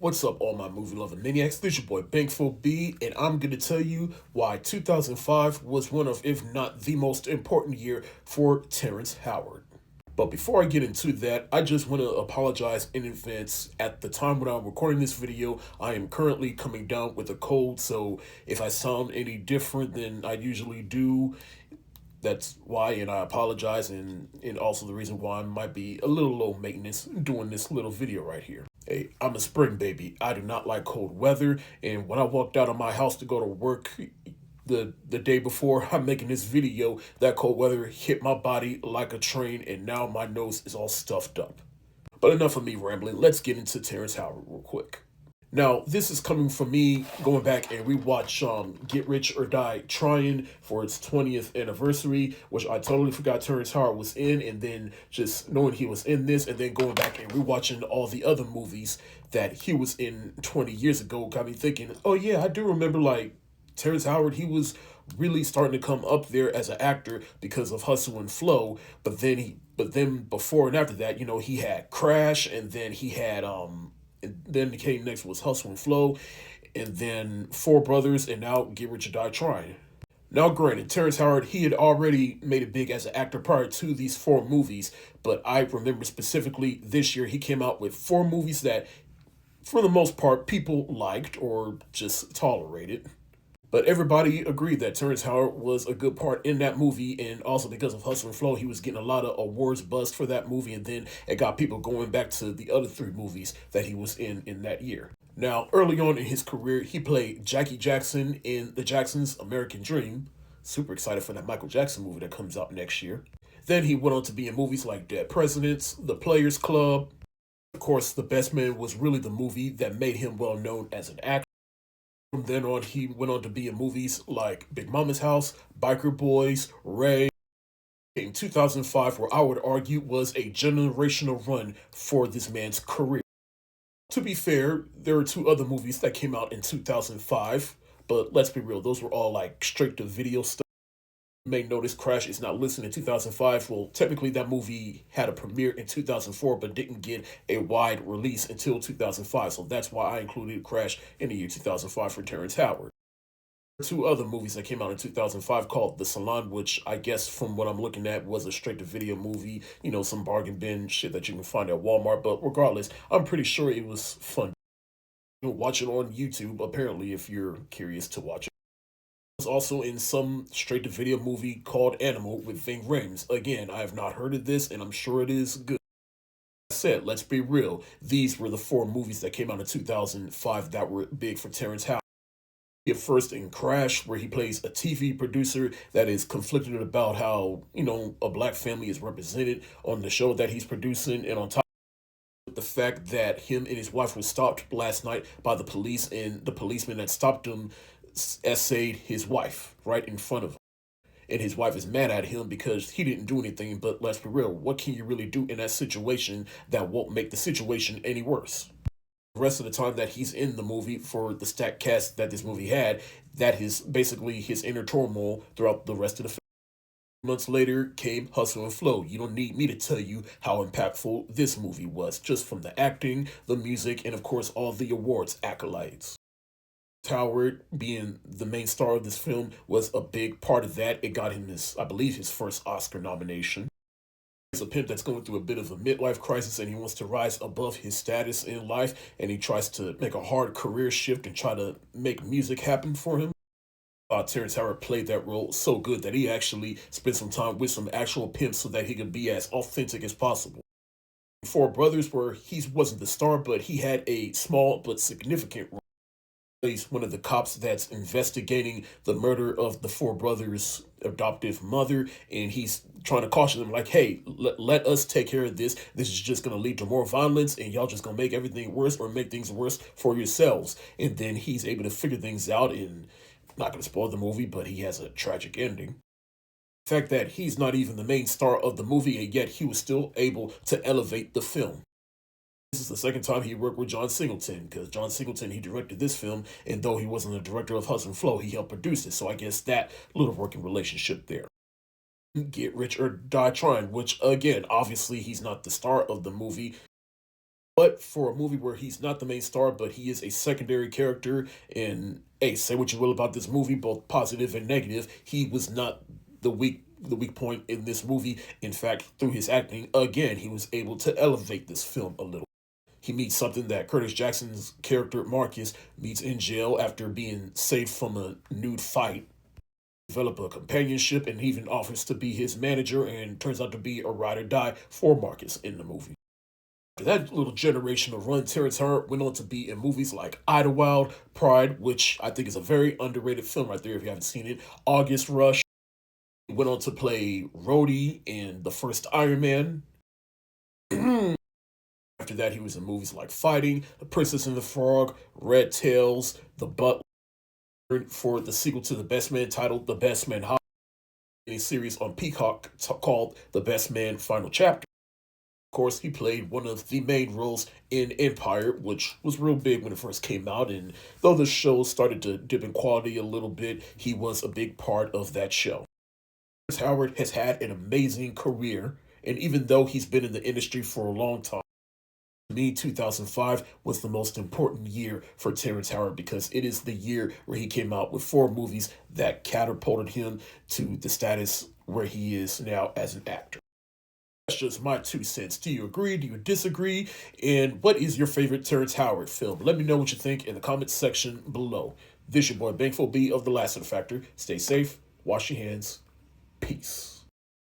What's up, all my movie loving maniacs? This your boy Bankful B, and I'm gonna tell you why 2005 was one of, if not the most important year for Terrance Howard. But before I get into that, I just want to apologize in advance. At the time when I'm recording this video, I am currently coming down with a cold, so if I sound any different than I usually do, that's why, and I apologize, and also the reason why I might be a little low maintenance doing this little video right here. Hey, I'm a spring baby. I do not like cold weather, and when I walked out of my house to go to work the day before I'm making this video, that cold weather hit my body like a train, and now my nose is all stuffed up. But enough of me rambling. Let's get into Terrance Howard real quick. Now, this is coming from me going back and rewatch Get Rich or Die Trying for its 20th anniversary, which I totally forgot Terrance Howard was in, and then just knowing he was in this, and then going back and rewatching all the other movies that he was in 20 years ago got me thinking, oh yeah, I do remember like Terrance Howard, he was really starting to come up there as an actor because of Hustle and Flow, but then before and after that, he had Crash, and then he had and then came next was Hustle and Flow, and then Four Brothers, and now Get Rich or Die Trying. Now, granted, Terrance Howard, he had already made it big as an actor prior to these four movies, but I remember specifically this year he came out with four movies that, for the most part, people liked or just tolerated. But everybody agreed that Terrance Howard was a good part in that movie, and also because of Hustle and Flow, he was getting a lot of awards buzz for that movie, and then it got people going back to the other three movies that he was in that year. Now, early on in his career, he played Jackie Jackson in The Jacksons' American Dream. Super excited for that Michael Jackson movie that comes out next year. Then he went on to be in movies like Dead Presidents, The Players Club. Of course, The Best Man was really the movie that made him well known as an actor. From then on, he went on to be in movies like Big Mama's House, Biker Boys, Ray. In 2005, where I would argue was a generational run for this man's career. To be fair, there were two other movies that came out in 2005, but let's be real, those were all like straight to video stuff. You may notice Crash is not listed in 2005. Well, technically that movie had a premiere in 2004, but didn't get a wide release until 2005. So that's why I included Crash in the year 2005 for Terrance Howard. Two other movies that came out in 2005 called The Salon, which I guess from what I'm looking at was a straight to video movie, some bargain bin shit that you can find at Walmart. But regardless, I'm pretty sure it was fun. Watch it on YouTube, apparently, if you're curious to watch it. Was also in some straight-to-video movie called Animal with Ving Rhames. Again, I have not heard of this, and I'm sure it is good. Like I said, let's be real. These were the four movies that came out in 2005 that were big for Terrance Howard. At first in Crash, where he plays a TV producer that is conflicted about how, a black family is represented on the show that he's producing, and on top the fact that him and his wife were stopped last night by the police, and the policeman that stopped him essayed his wife right in front of him. And his wife is mad at him because he didn't do anything, but let's be real, what can you really do in that situation that won't make the situation any worse? The rest of the time that he's in the movie, for the stacked cast that this movie had, that is basically his inner turmoil throughout the rest of the film. Months later came Hustle and Flow. You don't need me to tell you how impactful this movie was, just from the acting, the music, and of course all the awards accolades. Howard, being the main star of this film, was a big part of that. It got him I believe, his first Oscar nomination. He's a pimp that's going through a bit of a midlife crisis, and he wants to rise above his status in life, and he tries to make a hard career shift and try to make music happen for him. Terrance Howard played that role so good that he actually spent some time with some actual pimps so that he could be as authentic as possible. Four Brothers, where he wasn't the star, but he had a small but significant role. He's one of the cops that's investigating the murder of the Four Brothers' adoptive mother, and he's trying to caution them like, hey, let us take care of this. This is just going to lead to more violence, and y'all just going to make everything worse or make things worse for yourselves. And then he's able to figure things out, and I'm not going to spoil the movie, but he has a tragic ending. The fact that he's not even the main star of the movie, and yet he was still able to elevate the film. This is the second time he worked with John Singleton, because John Singleton, he directed this film, and though he wasn't the director of Hustle and Flow, he helped produce it, so I guess that little working relationship there. Get Rich or Die Trying, which, again, obviously he's not the star of the movie. But for a movie where he's not the main star, but he is a secondary character, and hey, say what you will about this movie, both positive and negative, he was not the weak point in this movie. In fact, through his acting, again, he was able to elevate this film a little. He meets something that Curtis Jackson's character Marcus meets in jail after being saved from a nude fight. Develop a companionship and even offers to be his manager and turns out to be a ride or die for Marcus in the movie. After that little generational run, Terrance Howard went on to be in movies like Idlewild, Pride, which I think is a very underrated film right there if you haven't seen it, August Rush. He went on to play Rhodey in the first Iron Man. After that, he was in movies like Fighting, The Princess and the Frog, Red Tails, The Butler, for the sequel to The Best Man titled The Best Man, a series on Peacock called The Best Man Final Chapter. Of course, he played one of the main roles in Empire, which was real big when it first came out, and though the show started to dip in quality a little bit, he was a big part of that show. Howard has had an amazing career, and even though he's been in the industry for a long time, to me, 2005 was the most important year for Terrance Howard because it is the year where he came out with 4 movies that catapulted him to the status where he is now as an actor. That's just my 2 cents. Do you agree? Do you disagree? And what is your favorite Terrance Howard film? Let me know what you think in the comments section below. This your boy Bankful B of the Lassiter Factor. Stay safe, wash your hands, peace.